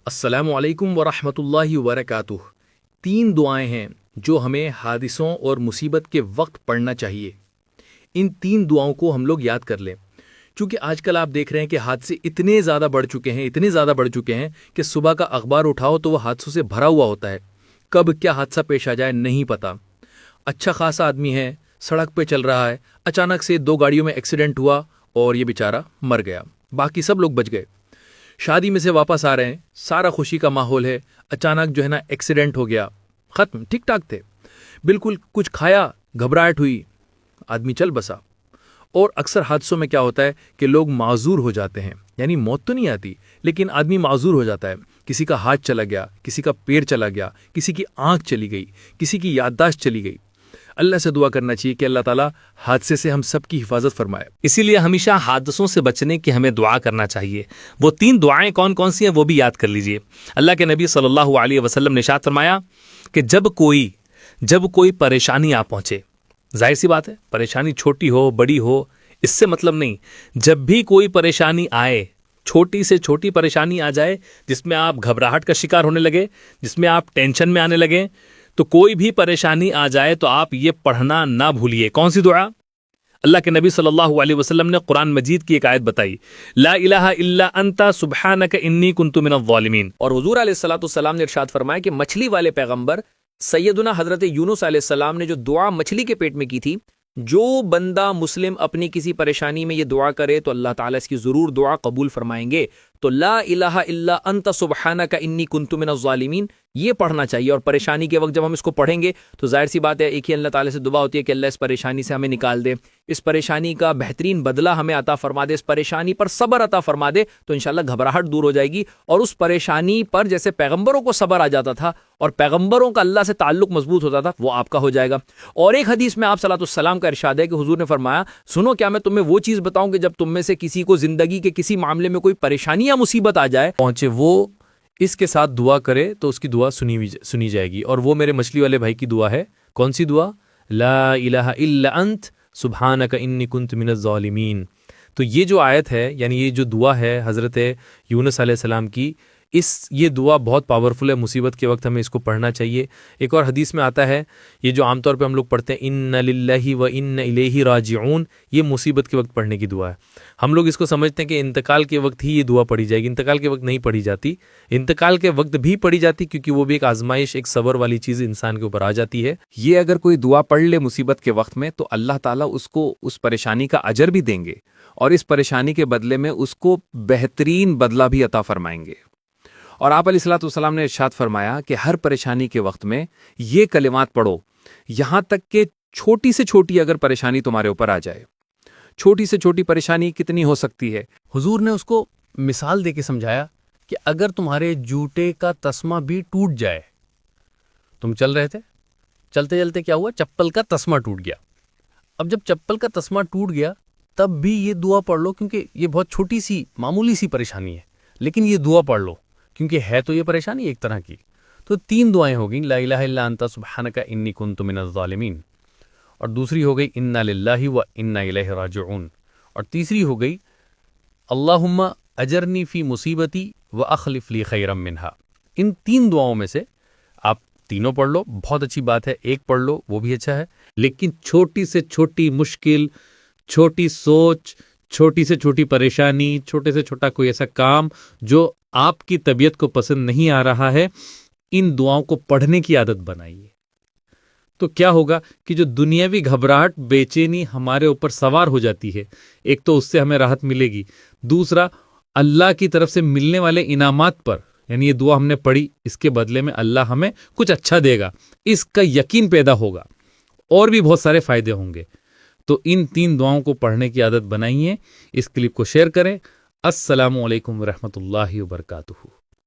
السلام علیکم ورحمۃ اللہ وبرکاتہ۔ تین دعائیں ہیں جو ہمیں حادثوں اور مصیبت کے وقت پڑھنا چاہیے۔ ان تین دعاؤں کو ہم لوگ یاد کر لیں، چونکہ آج کل آپ دیکھ رہے ہیں کہ حادثے اتنے زیادہ بڑھ چکے ہیں کہ صبح کا اخبار اٹھاؤ تو وہ حادثوں سے بھرا ہوا ہوتا ہے۔ کب کیا حادثہ پیش آ جائے نہیں پتا۔ اچھا خاصا آدمی ہے، سڑک پہ چل رہا ہے، اچانک سے دو گاڑیوں میں ایکسیڈنٹ ہوا اور یہ بیچارہ مر گیا، باقی سب لوگ بچ گئے۔ شادی میں سے واپس آ رہے ہیں، سارا خوشی کا ماحول ہے، اچانک جو ہے نا ایکسیڈنٹ ہو گیا، ختم۔ ٹھیک ٹھاک تھے، بالکل کچھ کھایا، گھبراہٹ ہوئی، آدمی چل بسا۔ اور اکثر حادثوں میں کیا ہوتا ہے کہ لوگ معذور ہو جاتے ہیں، یعنی موت تو نہیں آتی لیکن آدمی معذور ہو جاتا ہے۔ کسی کا ہاتھ چلا گیا، کسی کا پیر چلا گیا، کسی کی آنکھ چلی گئی، کسی کی یادداشت چلی گئی۔ اللہ سے دعا کرنا چاہیے کہ اللہ تعالیٰ حادثے سے ہم سب کی حفاظت فرمائے۔ اسی لیے ہمیشہ حادثوں سے بچنے کی ہمیں دعا کرنا چاہیے۔ وہ تین دعائیں کون کون سی ہیں وہ بھی یاد کر لیجئے۔ اللہ کے نبی صلی اللہ علیہ وسلم نے ارشاد فرمایا کہ جب کوئی پریشانی آ پہنچے، ظاہر سی بات ہے پریشانی چھوٹی ہو بڑی ہو اس سے مطلب نہیں، جب بھی کوئی پریشانی آئے، چھوٹی سے چھوٹی پریشانی آ جائے جس میں آپ گھبراہٹ کا شکار ہونے لگے، جس میں آپ ٹینشن میں آنے لگے، تو کوئی بھی پریشانی آ جائے تو آپ یہ پڑھنا نہ بھولیے۔ کون سی دعا؟ اللہ کے نبی صلی اللہ علیہ وسلم نے قرآن مجید کی ایک آیت بتائی، لا الہ الا انت سبحانک انی کنت من الظالمین۔ اور حضور علیہ الصلوۃ والسلام نے ارشاد فرمایا کہ مچھلی والے پیغمبر سیدنا حضرت یونس علیہ السلام نے جو دعا مچھلی کے پیٹ میں کی تھی، جو بندہ مسلم اپنی کسی پریشانی میں یہ دعا کرے تو اللہ تعالیٰ اس کی ضرور دعا قبول فرمائیں گے۔ تو لا الہ الا انت سبحانک انی کنت من الظالمین یہ پڑھنا چاہیے، اور پریشانی کے وقت جب ہم اس کو پڑھیں گے تو ظاہر سی بات ہے ایک ہی اللہ تعالیٰ سے دعا ہوتی ہے کہ اللہ اس پریشانی سے ہمیں نکال دے، اس پریشانی کا بہترین بدلہ ہمیں عطا فرما دے، اس پریشانی پر صبر عطا فرما دے، تو انشاءاللہ گھبراہٹ دور ہو جائے گی۔ اور اس پریشانی پر جیسے پیغمبروں کو صبر آ جاتا تھا اور پیغمبروں کا اللہ سے تعلق مضبوط ہوتا تھا، وہ آپ کا ہو جائے گا۔ اور ایک حدیث میں آپ صلی اللہ علیہ وسلم کا ارشاد ہے کہ حضور نے فرمایا، سنو کیا میں تمہیں وہ چیز بتاؤں کہ جب تم میں سے کسی کو زندگی کے کسی معاملے میں کوئی پریشانی یا مصیبت آ جائے پہنچے وہ اس کے ساتھ دعا کرے تو اس کی دعا سنی جائے گی۔ اور وہ میرے مچھلی والے بھائی کی دعا ہے۔ کون سی دعا؟ لا الہ الا انت سبحانک انی کنت من الظالمین۔ تو یہ جو آیت ہے، یعنی یہ جو دعا ہے حضرت یونس علیہ السلام کی، یہ دعا بہت پاورفل ہے، مصیبت کے وقت ہمیں اس کو پڑھنا چاہیے۔ ایک اور حدیث میں آتا ہے، یہ جو عام طور پہ ہم لوگ پڑھتے ہیں ان للہ و ان الیہ راجعون، یہ مصیبت کے وقت پڑھنے کی دعا ہے۔ ہم لوگ اس کو سمجھتے ہیں کہ انتقال کے وقت ہی یہ دعا پڑھی جائے گی، انتقال کے وقت نہیں پڑھی جاتی، انتقال کے وقت بھی پڑھی جاتی کیونکہ وہ بھی ایک آزمائش، ایک صبر والی چیز انسان کے اوپر آ جاتی ہے۔ یہ اگر کوئی دعا پڑھ لے مصیبت کے وقت میں تو اللہ تعالیٰ اس کو اس پریشانی کا اجر بھی دیں گے، اور اس پریشانی کے بدلے میں اس کو بہترین بدلہ بھی عطا فرمائیں گے۔ اور آپ علیہ الصلوۃ والسلام نے ارشاد فرمایا کہ ہر پریشانی کے وقت میں یہ کلمات پڑھو، یہاں تک کہ چھوٹی سے چھوٹی اگر پریشانی تمہارے اوپر آ جائے۔ چھوٹی سے چھوٹی پریشانی کتنی ہو سکتی ہے؟ حضور نے اس کو مثال دے کے سمجھایا کہ اگر تمہارے جوتے کا تسمہ بھی ٹوٹ جائے، تم چل رہے تھے، چلتے چلتے کیا ہوا؟ چپل کا تسمہ ٹوٹ گیا۔ اب جب چپل کا تسمہ ٹوٹ گیا تب بھی یہ دعا پڑھ لو، کیونکہ یہ بہت چھوٹی سی معمولی سی پریشانی ہے، لیکن یہ دعا پڑھ لو کیونکہ ہے تو یہ پریشانی ایک طرح کی۔ تو تین دعائیں ہو گئیں، لا الہ الا انت سبحانک انی کنت من الظالمین، اور دوسری ہو گئی انا للہ و انا الیہ راجعون، اور تیسری ہو گئی اللہم اجرنی فی مصیبتی و اخلف لی خیرا منہا۔ ان تین دعاؤں میں سے آپ تینوں پڑھ لو، بہت اچھی بات ہے، ایک پڑھ لو وہ بھی اچھا ہے، لیکن چھوٹی سے چھوٹی مشکل، چھوٹی سوچ، چھوٹی سے چھوٹی پریشانی، چھوٹے سے چھوٹا کوئی ایسا کام جو آپ کی طبیعت کو پسند نہیں آ رہا ہے، ان دعاؤں کو پڑھنے کی عادت بنائیے۔ تو کیا ہوگا کہ جو دنیاوی گھبراہٹ، بے چینی ہمارے اوپر سوار ہو جاتی ہے، ایک تو اس سے ہمیں راحت ملے گی، دوسرا اللہ کی طرف سے ملنے والے انعامات پر، یعنی یہ دعا ہم نے پڑھی اس کے بدلے میں اللہ ہمیں کچھ اچھا دے گا، اس کا یقین پیدا ہوگا، اور بھی بہت سارے فائدے ہوں گے۔ تو ان تین دعاؤں کو پڑھنے کی عادت بنائیے۔ اس کلپ کو شیئر کریں۔ السلام علیکم ورحمۃ اللہ وبرکاتہ۔